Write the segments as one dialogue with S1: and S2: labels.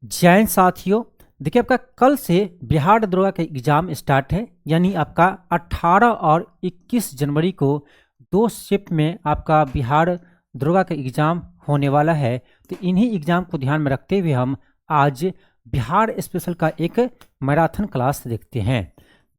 S1: जैन साथियों, देखिए आपका कल से बिहार दरोगा का एग्ज़ाम स्टार्ट है। यानी आपका 18 और 21 जनवरी को 2 शिफ्ट में आपका बिहार दरोगा का एग्ज़ाम होने वाला है। तो इन्हीं एग्ज़ाम को ध्यान में रखते हुए हम आज बिहार स्पेशल का एक मैराथन क्लास देखते हैं।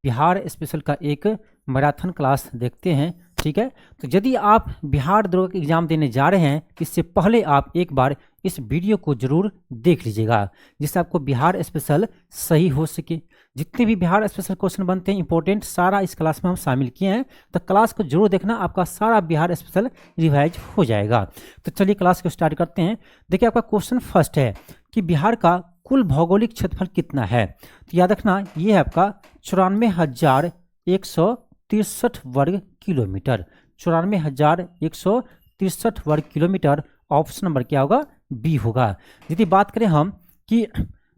S1: बिहार स्पेशल का एक मैराथन क्लास देखते हैं, ठीक है। तो यदि आप बिहार दरोगा का एग्ज़ाम देने जा रहे हैं, इससे पहले आप एक बार इस वीडियो को जरूर देख लीजिएगा, जिससे आपको बिहार स्पेशल सही हो सके। जितने भी बिहार स्पेशल क्वेश्चन बनते हैं इंपॉर्टेंट, सारा इस क्लास में हम शामिल किए हैं। तो क्लास को जरूर देखना, आपका सारा बिहार स्पेशल रिवाइज हो जाएगा। तो चलिए क्लास को स्टार्ट करते हैं। देखिए आपका क्वेश्चन फर्स्ट है कि बिहार का कुल भौगोलिक क्षेत्रफल कितना है। तो याद रखना, ये है आपका 94,163 वर्ग किलोमीटर। 94,163 वर्ग किलोमीटर। ऑप्शन नंबर क्या होगा? बी होगा। यदि बात करें हम कि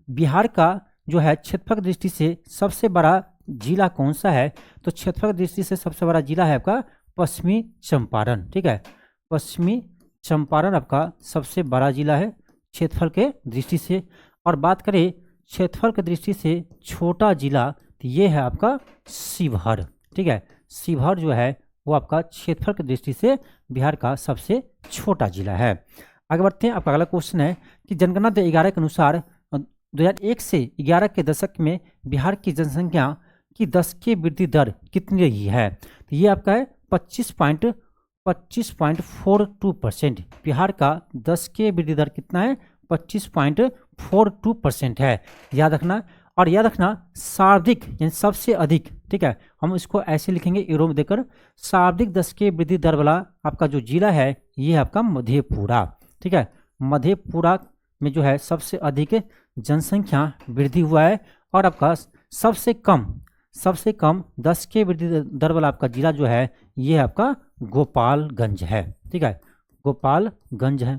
S1: बिहार का जो है क्षेत्रफल की दृष्टि से सबसे बड़ा जिला कौन सा है, तो क्षेत्रफल की दृष्टि से सबसे बड़ा जिला है आपका पश्चिमी चंपारण, ठीक है। पश्चिमी चंपारण आपका सबसे बड़ा जिला है क्षेत्रफल के दृष्टि से। और बात करें क्षेत्रफल की दृष्टि से छोटा जिला, तो ये है आपका शिवहर, ठीक है। शिवहर जो है वो आपका क्षेत्रफल की दृष्टि से बिहार का सबसे छोटा जिला है। आगे बढ़ते हैं। आपका अगला क्वेश्चन है कि जनगणना 2011 के अनुसार 2001 से 11 के दशक में बिहार की जनसंख्या की 10 की वृद्धि दर कितनी रही है। तो ये आपका है 25.42%। बिहार का 10 के वृद्धि दर कितना है? 25.42% है, याद रखना। और याद रखना सर्वाधिक यानी सबसे अधिक, ठीक है, हम इसको ऐसे लिखेंगे यूरो में देकर। सर्वाधिक 10 के वृद्धि दर वाला आपका जो जिला है ये है आपका मधेपुरा, ठीक है। मधेपुरा में जो है सबसे अधिक जनसंख्या वृद्धि हुआ है। और आपका सबसे कम 10 के वृद्धि दर वाला आपका जिला जो है ये है आपका गोपालगंज है, ठीक है। गोपालगंज है,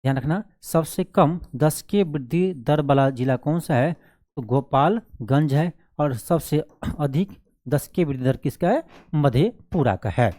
S1: ध्यान रखना। सबसे कम 10 के वृद्धि दर वाला जिला कौन सा है? तो गोपालगंज है। और सबसे अधिक 10 के वृद्धि दर किसका है? मधेपुरा का है।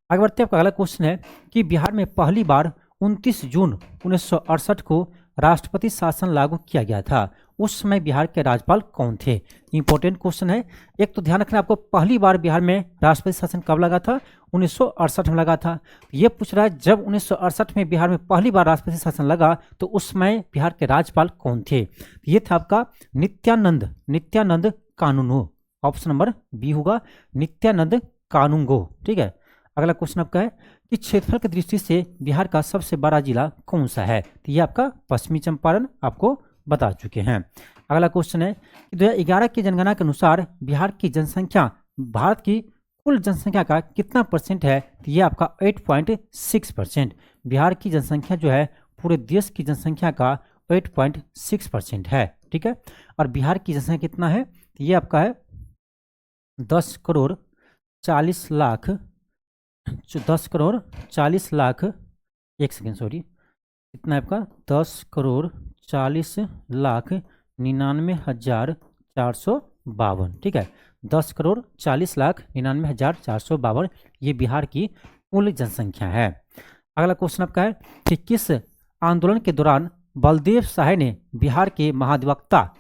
S1: आगे बढ़ते हैं। आपका अगला क्वेश्चन है कि बिहार में पहली बार 29 जून 1968 को राष्ट्रपति शासन लागू किया गया था। उस समय बिहार के राज्यपाल कौन थे? इंपॉर्टेंट क्वेश्चन है। एक तो ध्यान रखना, आपको पहली बार बिहार में राष्ट्रपति शासन कब लगा था? 1968 में लगा था। ये पूछ रहा है जब 1968 में बिहार में पहली बार राष्ट्रपति शासन लगा तो उस समय बिहार के राज्यपाल कौन थे? ये था आपका नित्यानंद कानूनो। ऑप्शन नंबर बी होगा, नित्यानंद कानूनगो, ठीक है। अगला क्वेश्चन आपका है कि क्षेत्रफल की दृष्टि से बिहार का सबसे बड़ा जिला कौन सा है। तो ये आपका पश्चिमी चंपारण, आपको बता चुके हैं। अगला क्वेश्चन है कि 2011 की जनगणना के अनुसार बिहार की जनसंख्या भारत की कुल जनसंख्या का कितना परसेंट है। तो ये आपका 8.6%। बिहार की जनसंख्या जो है पूरे देश की जनसंख्या का 8.6% है, ठीक है। और बिहार की जनसंख्या कितना है? तो ये आपका है 10 करोड़ 40 लाख 10 करोड़ 40 लाख, एक सेकेंड सॉरी, कितना है आपका? 10 करोड़ 40 लाख 99,452, ठीक है। 10 करोड़ 40 लाख 99,452 ये बिहार की कुल जनसंख्या है। अगला क्वेश्चन आपका है कि किस आंदोलन के दौरान बलदेव सहाय ने बिहार के महाधिवक्ता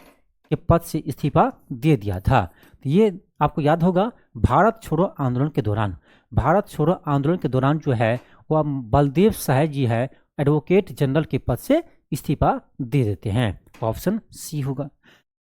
S1: के पद से इस्तीफा दे दिया था। तो ये आपको याद होगा, भारत छोड़ो आंदोलन के दौरान। भारत छोड़ो आंदोलन के दौरान जो है वह बलदेव सहाय जी है एडवोकेट जनरल के पद से इस्तीफा दे देते हैं। ऑप्शन सी होगा।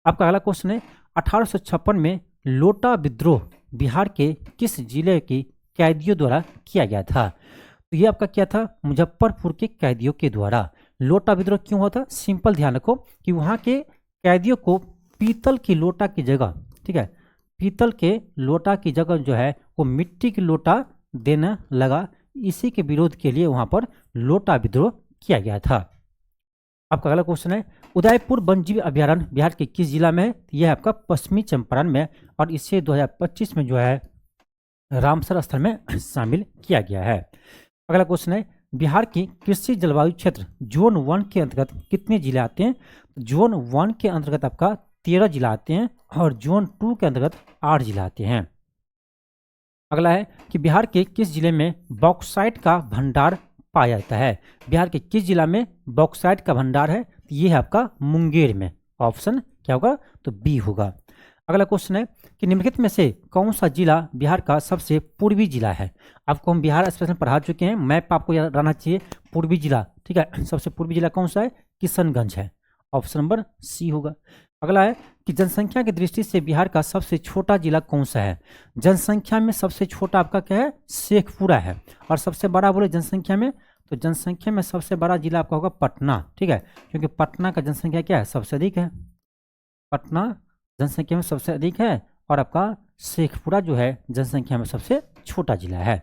S1: आपका अगला क्वेश्चन है 1856 में लोटा विद्रोह बिहार के किस जिले के कैदियों द्वारा किया गया था। तो ये आपका क्या था? मुजफ्फरपुर के कैदियों के द्वारा। लोटा विद्रोह क्यों हुआ था? सिंपल ध्यान रखो कि वहाँ के कैदियों को पीतल की लोटा की जगह, ठीक है, पीतल के लोटा की जगह जो है वो मिट्टी की लोटा देना लगा। इसी के विरोध के लिए वहां पर लोटा विद्रोह किया गया था। आपका अगला क्वेश्चन है उदयपुर वन्यजीव अभ्यारण्य बिहार के किस जिला में है? यह है आपका पश्चिमी चंपारण में। और इसे 2025 में जो है रामसर स्थल में शामिल किया गया है। अगला क्वेश्चन है बिहार की कृषि जलवायु क्षेत्र जोन 1 के अंतर्गत कितने जिले आते हैं? जोन 1 के अंतर्गत आपका 13 जिला आते हैं और जोन 2 के अंतर्गत 8 जिला आते हैं। अगला है कि बिहार के किस जिले में बॉक्साइट का भंडार पाया जाता है? बिहार के किस जिला में बॉक्साइट का भंडार है? तो ये है आपका मुंगेर में। ऑप्शन क्या होगा? तो बी होगा। अगला क्वेश्चन है कि निम्नलिखित में से कौन सा जिला बिहार का सबसे पूर्वी जिला है? आपको हम बिहार स्पेशल पढ़ा चुके हैं, मैप आपको याद रहना चाहिए। पूर्वी जिला, ठीक है, सबसे पूर्वी जिला कौन सा है? किशनगंज है। ऑप्शन नंबर सी होगा। अगला है कि जनसंख्या की दृष्टि से बिहार का सबसे छोटा जिला कौन सा है? जनसंख्या में सबसे छोटा आपका क्या है? शेखपुरा है। और सबसे बड़ा बोले जनसंख्या में, तो जनसंख्या में सबसे बड़ा जिला आपका होगा पटना, ठीक है, क्योंकि पटना का जनसंख्या क्या है? सबसे अधिक है। पटना जनसंख्या में सबसे अधिक है और आपका शेखपुरा जो है जनसंख्या में सबसे छोटा जिला है।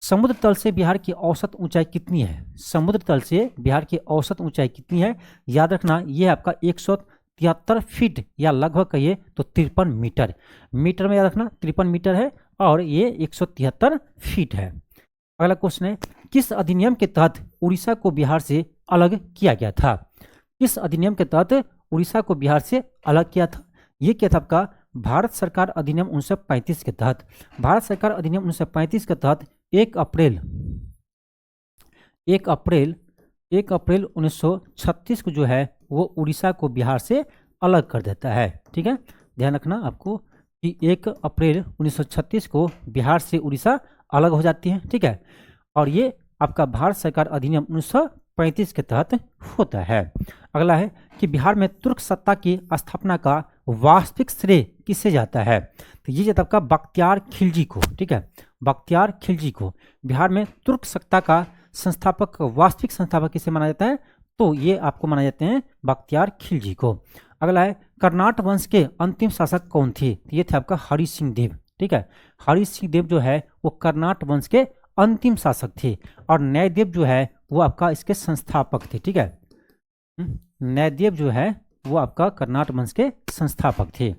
S1: समुद्र तल से बिहार की औसत ऊंचाई कितनी है? समुद्र तल से बिहार की औसत ऊंचाई कितनी है? याद रखना, ये आपका 173 फीट या लगभग कहिए तो 53 मीटर। मीटर में याद रखना 53 मीटर है और ये 173 फीट है। अगला क्वेश्चन है, किस अधिनियम के तहत उड़ीसा को बिहार से अलग किया गया था? किस अधिनियम के तहत उड़ीसा को बिहार से अलग किया था? ये क्या था आपका? भारत सरकार अधिनियम 1935 के तहत। भारत सरकार अधिनियम 1935 के तहत 1 अप्रैल 1936 को जो है वो उड़ीसा को बिहार से अलग कर देता है, ठीक है। ध्यान रखना आपको कि 1 अप्रैल 1936 को बिहार से उड़ीसा अलग हो जाती है, ठीक है। और ये आपका भारत सरकार अधिनियम 1935 के तहत होता है। अगला है कि बिहार में तुर्क सत्ता की स्थापना का वास्तविक श्रेय किससे जाता है? तो ये जाता है आपका बख्तियार खिलजी को, ठीक है, बख्तियार खिलजी को। बिहार में तुर्क सत्ता का संस्थापक, वास्तविक संस्थापक किसे माना जाता है? तो ये आपको माना जाते हैं बख्तियार खिलजी को। अगला है कर्नाट वंश के अंतिम शासक कौन थे? ये थे आपका हरि सिंह देव, ठीक है। हरि सिंह देव जो है वो कर्नाट वंश के अंतिम शासक थे और न्यायदेव जो है वो आपका इसके संस्थापक थे, ठीक है। न्यायदेव जो है वो आपका कर्नाट वंश के संस्थापक थे।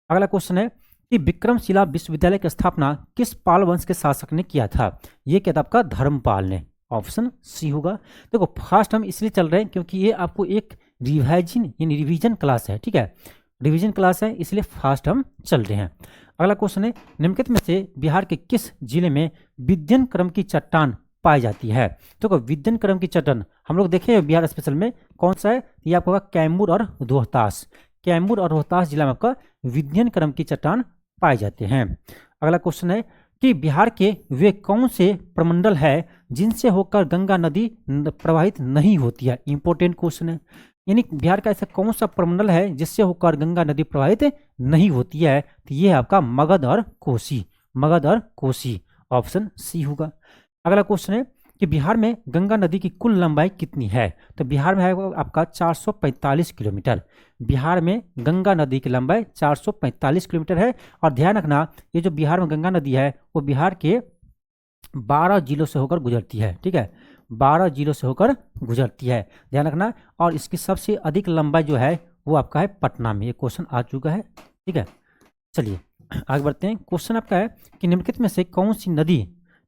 S1: अगला क्वेश्चन है कि विक्रमशिला विश्वविद्यालय की स्थापना किस पाल वंश के शासक ने किया था? ये क्या था आपका? धर्मपाल ने। ऑप्शन सी होगा। देखो फास्ट हम इसलिए चल रहे हैं क्योंकि ये आपको एक रिवीजन क्लास है, ठीक है, रिवीजन क्लास है, इसलिए फास्ट हम चल रहे हैं। अगला क्वेश्चन है निम्नलिखित में से बिहार के किस जिले में विद्यन क्रम की चट्टान पाई जाती है? तो विद्यन क्रम की चट्टान हम लोग देखे बिहार स्पेशल में कौन सा है? ये आपका होगा कैमूर और रोहतास। कैमूर और रोहतास जिला में आपका विद्यन क्रम की चट्टान पाए जाते हैं। अगला क्वेश्चन है कि बिहार के वे कौन से प्रमंडल है जिनसे होकर गंगा नदी प्रवाहित नहीं होती है? इंपॉर्टेंट क्वेश्चन है। यानी बिहार का ऐसा कौन सा प्रमंडल है जिससे होकर गंगा नदी प्रवाहित नहीं होती है? तो ये है आपका मगध और कोसी। मगध और कोसी। ऑप्शन सी होगा। अगला क्वेश्चन है कि बिहार में गंगा नदी की कुल लंबाई कितनी है? तो बिहार में है आपका 445 किलोमीटर। बिहार में गंगा नदी की लंबाई 445 किलोमीटर है। और ध्यान रखना ये जो बिहार में गंगा नदी है वो बिहार के 12 जिलों से होकर गुजरती है, ठीक है, 12 जिलों से होकर गुजरती है, ध्यान रखना। और इसकी सबसे अधिक लंबाई जो है वो आपका है पटना में। ये क्वेश्चन आ चुका है, ठीक है। चलिए आगे बढ़ते हैं। क्वेश्चन आपका है कि निम्नलिखित में से कौन सी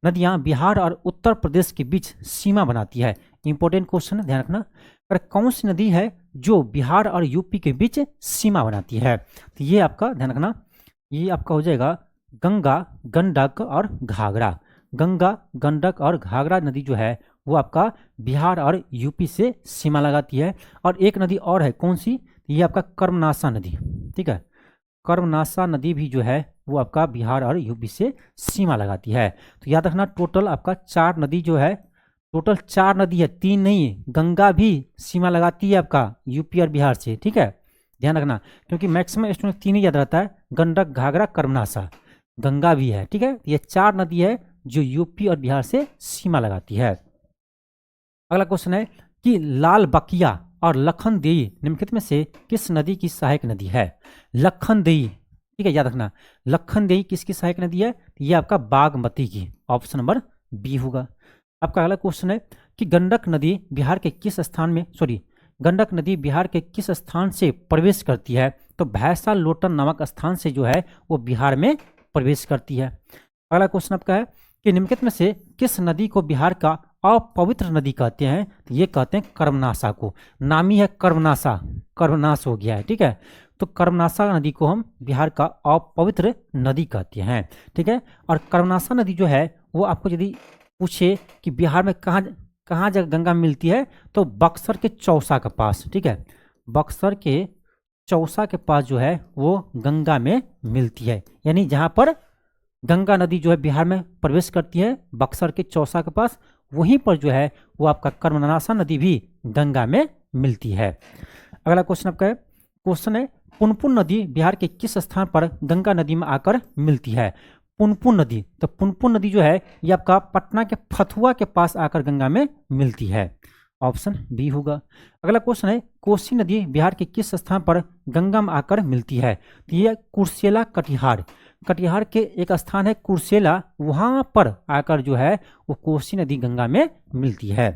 S1: नदियां बिहार और उत्तर प्रदेश के बीच सीमा बनाती है? इंपॉर्टेंट क्वेश्चन है, ध्यान रखना। पर कौन सी नदी है जो बिहार और यूपी के बीच सीमा बनाती है? तो ये आपका ध्यान रखना, ये आपका हो जाएगा गंगा, गंडक और घाघरा। गंगा, गंडक और घाघरा नदी जो है वो आपका बिहार और यूपी से सीमा लगाती है। और एक नदी और है, कौन सी? ये आपका कर्मनाशा नदी, ठीक है, कर्मनाशा नदी भी जो है वो आपका बिहार और यूपी से सीमा लगाती है। तो याद रखना टोटल आपका 4 नदी जो है, टोटल 4 नदी है, 3 नहीं, गंगा भी सीमा लगाती है आपका यूपी और बिहार से, ठीक है, ध्यान रखना। क्योंकि मैक्सिमम स्टूडेंट 3 ही याद रहता है, गंडक, घाघरा, कर्मनाशा, गंगा भी है, ठीक है। ये 4 नदी है जो यूपी और बिहार से सीमा लगाती है। अगला क्वेश्चन है कि लाल बकिया और लखनदेई निम्नलिखित में से किस नदी की सहायक नदी है? लखनदेई, ठीक है, याद रखना लखनदेई किसकी सहायक नदी है? ये आपका बागमती की। ऑप्शन नंबर बी होगा। आपका अगला क्वेश्चन है कि गंडक नदी बिहार के किस स्थान में गंडक नदी बिहार के किस स्थान से प्रवेश करती है? तो भैंसा लोटन नामक स्थान से जो है वो बिहार में प्रवेश करती है। अगला क्वेश्चन आपका है कि निम्नलिखित में से किस नदी को बिहार का अपवित्र नदी कहते हैं? तो ये कहते हैं कर्मनाशा को। नामी है कर्मनाशा, कर्मनाश हो गया है, ठीक है। तो कर्मनाशा नदी को हम बिहार का अपवित्र नदी कहते हैं, ठीक है। और कर्मनाशा नदी जो है वो आपको यदि पूछे कि बिहार में कहाँ कहाँ जगह गंगा मिलती है, तो बक्सर के चौसा के पास, ठीक है, बक्सर के चौसा के पास जो है वो गंगा में मिलती है। यानी जहाँ पर गंगा नदी जो है बिहार में प्रवेश करती है, बक्सर के चौसा के पास, वहीं पर जो है वो आपका कर्मनाशा नदी भी गंगा में मिलती है। अगला क्वेश्चन आपका क्वेश्चन है पुनपुन नदी बिहार के किस स्थान पर गंगा नदी में आकर मिलती है? पुनपुन नदी, तो पुनपुन नदी जो है ये आपका पटना के फतुहा के पास आकर गंगा में मिलती है। ऑप्शन बी होगा। अगला क्वेश्चन है कोसी नदी बिहार के किस स्थान पर गंगा में आकर मिलती है? तो ये कुर्सेला कटिहार, कटिहार के एक स्थान है कुर्सेला, वहां पर आकर जो है वो कोसी नदी गंगा में मिलती है।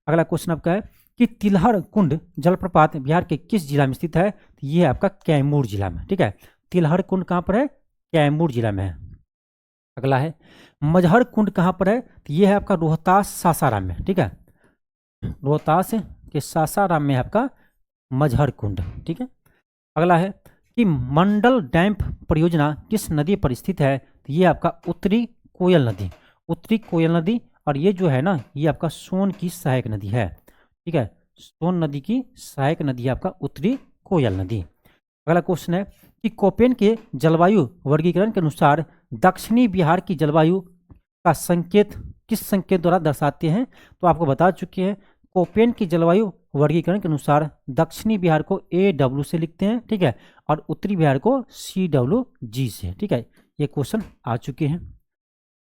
S1: अगला क्वेश्चन आपका है कि तिलहर कुंड जलप्रपात बिहार के किस जिला में स्थित है? तो ये आपका कैमूर जिला में, ठीक है, तिलहर कुंड कहाँ पर है? कैमूर जिला में है। अगला है मजहर कुंड कहाँ पर है? तो ये है आपका रोहतास सासाराम में, ठीक है, रोहतास के सासाराम में आपका मजहर कुंड, ठीक है। अगला है कि मंडल डैम परियोजना किस नदी पर स्थित है? तो ये आपका उत्तरी कोयल नदी, उत्तरी कोयल नदी, और ये जो है ना ये आपका सोन की सहायक नदी है, ठीक है, सोन नदी की सहायक नदी है आपका उत्तरी कोयल नदी। अगला क्वेश्चन है कि कोपेन के जलवायु वर्गीकरण के अनुसार दक्षिणी बिहार की जलवायु का संकेत किस संकेत द्वारा दर्शाते हैं? तो आपको बता चुके हैं कोपेन की जलवायु वर्गीकरण के अनुसार दक्षिणी बिहार को AW से लिखते हैं, ठीक है, और उत्तरी बिहार को CWG से, ठीक है, ये क्वेश्चन आ चुके हैं।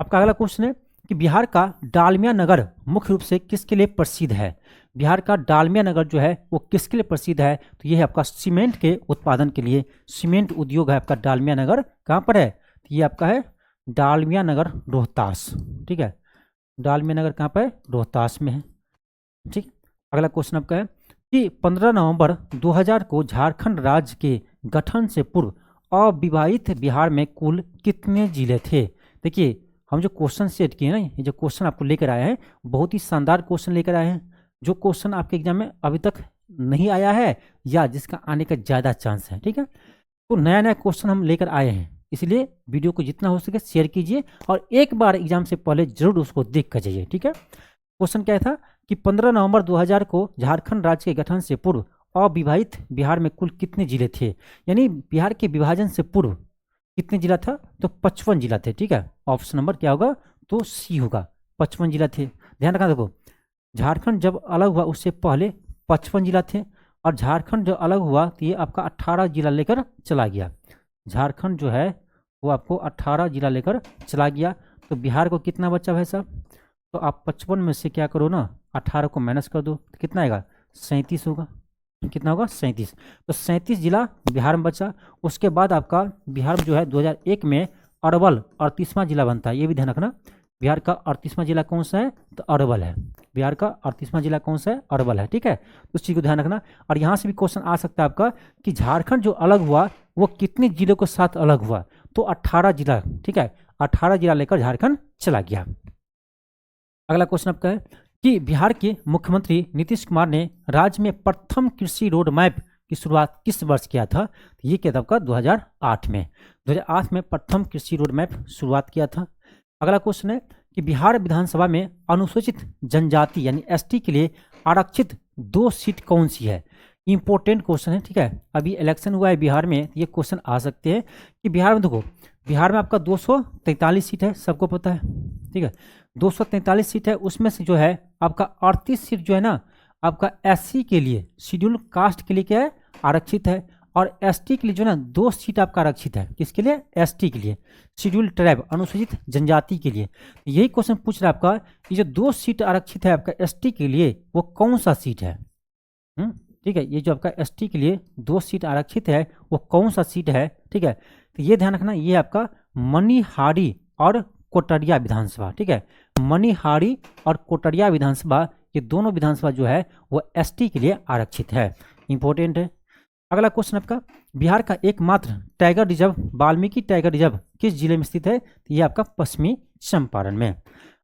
S1: आपका अगला क्वेश्चन है कि बिहार का डालमिया नगर मुख्य रूप से किसके लिए प्रसिद्ध है? बिहार का डालमिया नगर जो है वो किसके लिए प्रसिद्ध है? तो ये है आपका सीमेंट के उत्पादन के लिए, सीमेंट उद्योग है आपका डालमिया नगर। कहाँ पर है? तो ये आपका है डालमिया नगर रोहतास, ठीक है, डालमिया नगर कहाँ पर है? रोहतास में है, ठीक। अगला क्वेश्चन आपका है कि 15 नवंबर 2000 को झारखंड राज्य के गठन से पूर्व अविभाजित बिहार में कुल कितने जिले थे? देखिए हम जो क्वेश्चन सेट किए ना, ये जो क्वेश्चन आपको लेकर आए हैं बहुत ही शानदार क्वेश्चन लेकर आए हैं, जो क्वेश्चन आपके एग्जाम में अभी तक नहीं आया है या जिसका आने का ज़्यादा चांस है, ठीक है। तो नया नया क्वेश्चन हम लेकर आए हैं, इसलिए वीडियो को जितना हो सके शेयर कीजिए और एक बार एग्जाम से पहले जरूर उसको देख कर जाइए, ठीक है। क्वेश्चन क्या था कि 15 नवंबर 2000 को झारखंड राज्य के गठन से पूर्व अविभाजित बिहार में कुल कितने जिले थे? यानी बिहार के विभाजन से पूर्व कितने जिला था? तो 55 जिला थे, ठीक है, ऑप्शन नंबर क्या होगा? तो सी होगा, 55 जिला थे। ध्यान रखना, देखो झारखंड जब अलग हुआ उससे पहले 55 जिला थे, और झारखंड जब अलग हुआ तो ये आपका 18 जिला लेकर चला गया, झारखंड जो है वो आपको 18 जिला लेकर चला गया। तो बिहार को कितना बचा भाई साहब? तो आप 55 में से क्या करो ना, 18 को माइनस कर दो, तो कितना आएगा? 37 होगा। कितना होगा? 37। तो 37 जिला बिहार में बचा। उसके बाद आपका बिहार में जो है 2001 में अरवल 38वां जिला बनता है, ये भी ध्यान रखना। बिहार का 38वां जिला कौन सा है? तो अरवल है। बिहार का 38वां जिला कौन सा है? अरवल है, ठीक है, उस चीज़ को ध्यान रखना। और यहाँ से भी क्वेश्चन आ सकता है आपका कि झारखंड जो अलग हुआ वो कितने जिलों के साथ अलग हुआ? तो 18 जिला, ठीक है, 18 जिला लेकर झारखंड चला गया। अगला क्वेश्चन आपका है कि बिहार के मुख्यमंत्री नीतीश कुमार ने राज्य में प्रथम कृषि रोड मैप की शुरुआत किस वर्ष किया था? तो ये क्या था आपका? 2008 में, 2008 में प्रथम कृषि रोड मैप शुरुआत किया था। अगला क्वेश्चन है कि बिहार विधानसभा में अनुसूचित जनजाति यानी ST के लिए आरक्षित 2 सीट कौन सी है? इंपॉर्टेंट क्वेश्चन है, ठीक है, अभी इलेक्शन हुआ है बिहार में, ये क्वेश्चन आ सकते हैं कि बिहार में देखो, बिहार में आपका 243 सीट है, सबको पता है, ठीक है, 243 सीट है, उसमें से जो है आपका 38 सीट जो है ना आपका SC के लिए, शेड्यूल कास्ट के लिए क्या है? आरक्षित है। और ST के लिए जो है ना 2 सीट आपका आरक्षित है, किसके लिए? ST के लिए, शेड्यूल ट्राइब अनुसूचित जनजाति के लिए। यही क्वेश्चन पूछ रहा है आपका, ये जो 2 सीट आरक्षित है आपका ST के लिए वो कौन सा सीट है? ठीक है, ये जो आपका ST के लिए 2 सीट आरक्षित है वो कौन सा सीट है? ठीक है, तो ये ध्यान रखना, ये आपका मनिहारी और कोटरिया विधानसभा, ठीक है, मनिहारी और कोटरिया विधानसभा, ये दोनों विधानसभा जो है वो ST के लिए आरक्षित है, इंपॉर्टेंट है। अगला क्वेश्चन आपका, बिहार का एकमात्र tiger reserve Valmiki tiger reserve किस जिले में स्थित है? तो ये आपका पश्चिमी चंपारण में।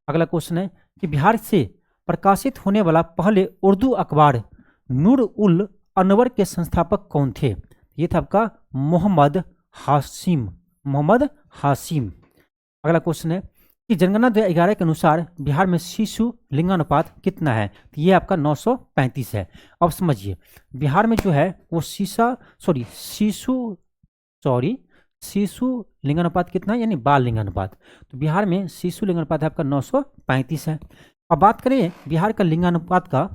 S1: अगला क्वेश्चन है कि बिहार से प्रकाशित होने वाला पहले उर्दू अखबार नूर उल अनवर के संस्थापक कौन थे? ये था आपका मोहम्मद हाशिम, मोहम्मद हाशिम। अगला क्वेश्चन है कि जनगणना 2011 के अनुसार बिहार में शिशु लिंगानुपात कितना है, तो ये आपका 935 है। अब समझिए बिहार में जो है वो शिशु लिंगानुपात कितना है, यानी बाल लिंगानुपात। तो बिहार में शिशु लिंगानुपात है आपका 935 है। अब बात करें बिहार का लिंगानुपात का,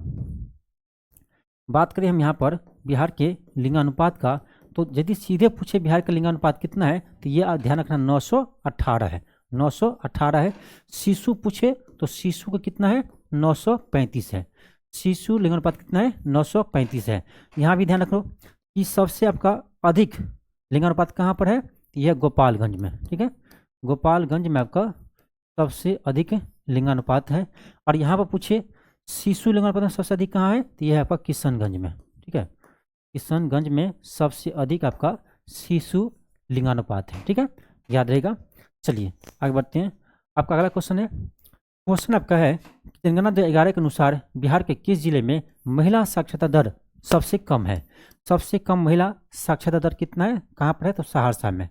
S1: बात करें हम यहाँ पर बिहार के लिंगानुपात का, तो यदि सीधे पूछे बिहार का लिंगानुपात कितना है, तो ये ध्यान रखना 918 है, 918 है। शिशु पूछे तो शिशु का कितना है, 935 है। शिशु लिंगानुपात कितना है, 935 है। यहाँ भी ध्यान रखो कि सबसे आपका अधिक लिंगानुपात कहाँ पर है, तो यह गोपालगंज में, ठीक है, गोपालगंज में आपका सबसे अधिक लिंगानुपात है। और यहाँ पर पूछे शिशु लिंगानुपात में सबसे अधिक कहाँ है, तो यह है आपका किशनगंज में, ठीक है, किशनगंज में सबसे अधिक आपका शिशु लिंगानुपात है, ठीक है, याद रहेगा। चलिए आगे बढ़ते हैं। आपका अगला क्वेश्चन है, क्वेश्चन आपका है जनगणना 2011 के अनुसार बिहार के किस जिले में महिला साक्षरता दर सबसे कम है। सबसे कम महिला साक्षरता दर कितना है, कहाँ पर है, तो सहरसा में।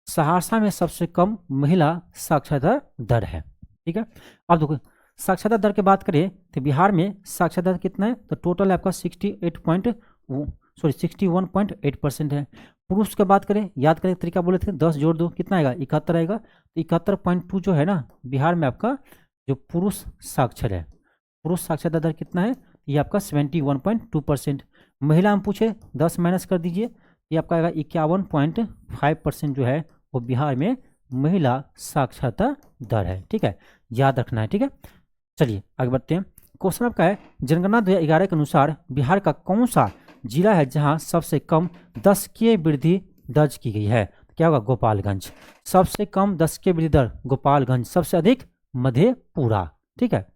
S1: सहरसा में सबसे कम महिला साक्षरता दर है, ठीक है। अब देखो साक्षरता दर की बात करें तो बिहार में साक्षरता दर कितना है, तो टोटल है आपका 61.8% है। पुरुष की बात करें, याद करें तरीका बोले थे 10 जोड़ 2 कितना आएगा, 71 आएगा। तो 71.2 जो है ना बिहार में आपका जो पुरुष साक्षर है, पुरुष साक्षरता दर कितना है, ये आपका 71.2%। महिला हम पूछे 10 माइनस कर दीजिए, ये आपका आएगा 51.5% जो है वो बिहार में महिला साक्षरता दर है, ठीक है, याद रखना है, ठीक है। चलिए आगे बढ़ते हैं। क्वेश्चन आपका है जनगणना 2011 के अनुसार बिहार का कौन सा जिला है जहां सबसे कम दशकीय वृद्धि दर्ज की गई है, क्या होगा, गोपालगंज। सबसे कम दशकीय वृद्धि दर गोपालगंज, सबसे अधिक मधेपुरा, ठीक है।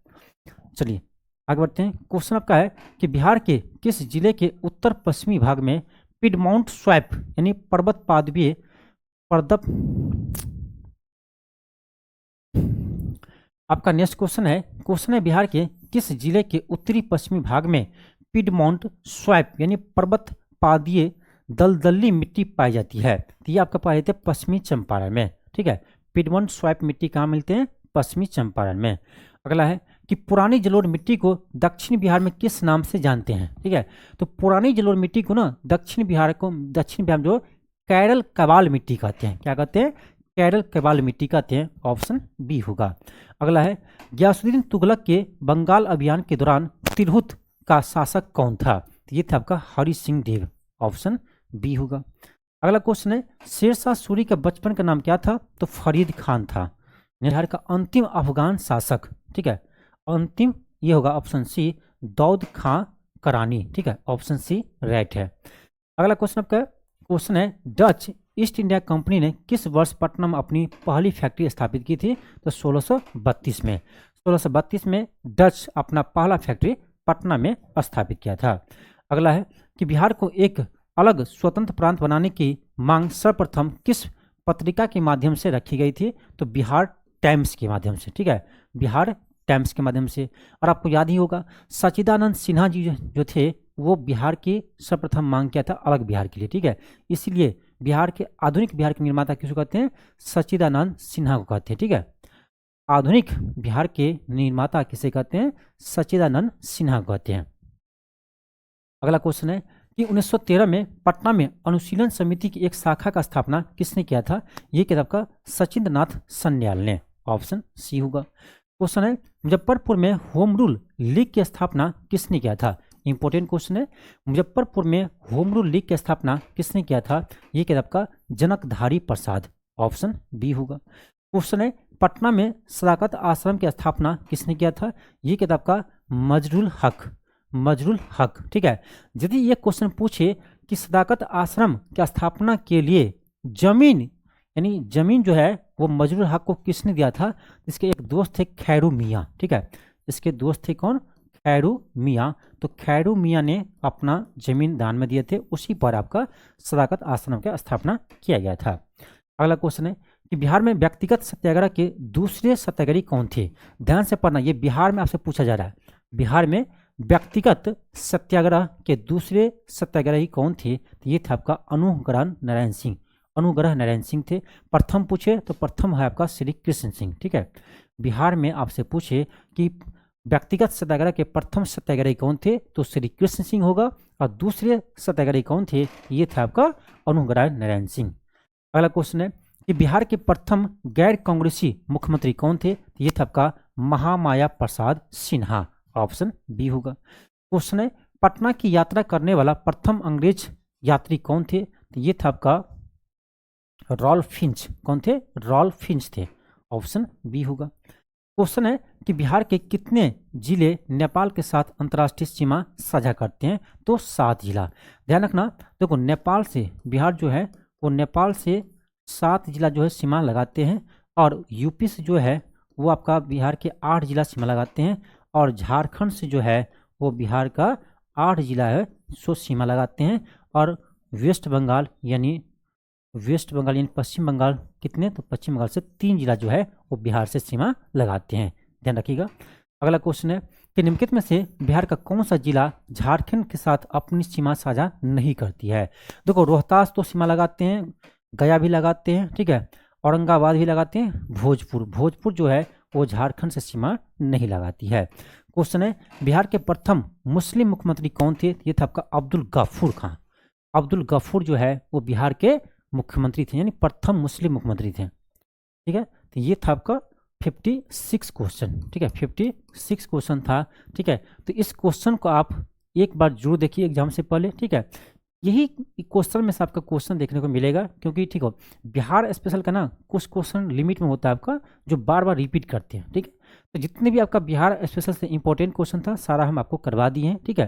S1: चलिए आगे बढ़ते हैं। क्वेश्चन आपका है कि बिहार के किस जिले के उत्तर पश्चिमी भाग में पिडमाउंट स्वैप यानी पर्वत पादवीय पर्दप, आपका नेक्स्ट क्वेश्चन है, क्वेश्चन है बिहार के किस जिले के उत्तरी पश्चिमी भाग में पिडमाउंट स्वैप यानी पर्वत पादीय दलदली मिट्टी पाई जाती है, तो ये आपका पाए थे पश्चिमी चंपारण में, ठीक है। पिडमाउंट स्वैप मिट्टी कहाँ मिलते हैं, पश्चिमी चंपारण में। अगला है कि पुरानी जलोढ़ मिट्टी को दक्षिण बिहार में किस नाम से जानते हैं, ठीक है। तो पुरानी जलोढ़ मिट्टी को ना दक्षिण बिहार में जो कैरल कबाल मिट्टी कहते हैं, क्या कहते हैं, कैरल कबाल मिट्टी कहते हैं, ऑप्शन बी होगा। अगला है गयासुद्दीन तुगलक के बंगाल अभियान के दौरान तिरहुत का शासक कौन था, तो ये था आपका हरि सिंह देव, ऑप्शन बी होगा। अगला क्वेश्चन है शेरशाह सूरी का बचपन का नाम क्या था, तो फरीद खान था, बिहार का अंतिम अफगान शासक, ठीक है, अंतिम ये होगा ऑप्शन सी दाऊद खां करानी, ठीक है, ऑप्शन सी राइट है। अगला क्वेश्चन आपका क्वेश्चन है डच ईस्ट इंडिया कंपनी ने किस वर्ष पटना में अपनी पहली फैक्ट्री स्थापित की थी, तो 1632 में। 1632 में डच अपना पहला फैक्ट्री पटना में स्थापित किया था। अगला है कि बिहार को एक अलग स्वतंत्र प्रांत बनाने की मांग सर्वप्रथम किस पत्रिका के माध्यम से रखी गई थी, तो बिहार टाइम्स के माध्यम से, ठीक है, बिहार टाइम्स के माध्यम से। और आपको याद ही होगा सच्चिदानंद सिन्हा जी जो थे वो बिहार की सर्वप्रथम मांग किया था अलग बिहार के लिए, ठीक है, इसलिए बिहार के आधुनिक बिहार के निर्माता किसको कहते हैं, सच्चिदानंद सिन्हा को कहते हैं, ठीक है, आधुनिक बिहार के निर्माता किसे कहते हैं, सच्चिदानंद सिन्हा को कहते हैं। अगला क्वेश्चन है कि 1913 में पटना में अनुशीलन समिति की एक शाखा का स्थापना किसने किया था, ये किताब का सचिंद्र नाथ सन्याल ने, ऑप्शन सी होगा। क्वेश्चन है मुजफ्फरपुर में होम रूल लीग की स्थापना किसने किया था, इंपॉर्टेंट क्वेश्चन है, मुजफ्फरपुर में होम रूल लीग की स्थापना किसने किया था, ये किताब का जनकधारी प्रसाद, ऑप्शन बी होगा। क्वेश्चन है पटना में सदाकत आश्रम की स्थापना किसने किया था, ये किताब का मजरुल हक, ठीक है। यदि ये क्वेश्चन पूछे कि सदाकत आश्रम की स्थापना के लिए जमीन यानी जमीन जो है वो मजरुल हक को किसने दिया था, इसके एक दोस्त थे खैरू मियाँ, ठीक है, इसके दोस्त थे कौन, खैरू मियाँ। तो खैरू मियाँ ने अपना जमीन दान में दिए थे, उसी पर आपका सदाकत आश्रम की स्थापना किया गया था। अगला क्वेश्चन है कि बिहार में व्यक्तिगत सत्याग्रह के दूसरे सत्याग्रही कौन थे, ध्यान से पढ़ना, ये बिहार में आपसे पूछा जा रहा है, बिहार में व्यक्तिगत सत्याग्रह के दूसरे सत्याग्रही कौन थे, तो ये था आपका अनुग्रह नारायण सिंह, अनुग्रह नारायण सिंह थे। प्रथम पूछे तो प्रथम है आपका श्री कृष्ण सिंह। ठीक है, बिहार में आपसे पूछे कि व्यक्तिगत सत्याग्रह के प्रथम सत्याग्रही कौन थे तो श्री कृष्ण सिंह होगा, और दूसरे सत्याग्रही कौन थे, ये थे आपका अनुग्रह नारायण सिंह। अगला क्वेश्चन है कि बिहार के प्रथम गैर कांग्रेसी मुख्यमंत्री कौन थे, तो ये था आपका महामाया प्रसाद सिन्हा, ऑप्शन बी होगा। क्वेश्चन है पटना की यात्रा करने वाला प्रथम अंग्रेज यात्री कौन थे, तो ये था आपका रॉल्फ फिंच। कौन थे, रॉल्फ फिंच थे, ऑप्शन बी होगा। क्वेश्चन है कि बिहार के कितने जिले नेपाल के साथ अंतर्राष्ट्रीय सीमा साझा करते हैं, तो 7 जिला। ध्यान रखना, देखो नेपाल से बिहार जो है वो नेपाल से 7 जिला जो है सीमा लगाते हैं, और यूपी से जो है वो आपका बिहार के 8 जिला सीमा लगाते हैं, और झारखंड से जो है वो बिहार का 8 जिला है सो सीमा लगाते हैं, और वेस्ट बंगाल यानी पश्चिम बंगाल कितने, तो पश्चिम बंगाल से 3 जिला जो है वो बिहार से सीमा लगाते हैं, ध्यान रखिएगा। अगला क्वेश्चन है कि निम्नलिखित में से बिहार का कौन सा जिला झारखंड के साथ अपनी सीमा साझा नहीं करती है। देखो रोहतास तो सीमा लगाते हैं, गया भी लगाते हैं, ठीक है, औरंगाबाद भी लगाते हैं, भोजपुर जो है वो झारखंड से सीमा नहीं लगाती है। क्वेश्चन है बिहार के प्रथम मुस्लिम मुख्यमंत्री कौन थे, ये था आपका अब्दुल गफूर खां। अब्दुल गफूर जो है वो बिहार के मुख्यमंत्री थे, यानी प्रथम मुस्लिम मुख्यमंत्री थे। ठीक है, तो ये था आपका 56 क्वेश्चन। ठीक है, 56 क्वेश्चन था। ठीक है, तो इस क्वेश्चन को आप एक बार जरूर देखिए एग्जाम से पहले। ठीक है, यही क्वेश्चन में से आपका क्वेश्चन देखने को मिलेगा, क्योंकि ठीक हो बिहार स्पेशल का ना कुछ क्वेश्चन लिमिट में होता है आपका जो बार बार रिपीट करते हैं। ठीक है, तो जितने भी आपका बिहार स्पेशल से इंपॉर्टेंट क्वेश्चन था सारा हम आपको करवा दिए हैं। ठीक है,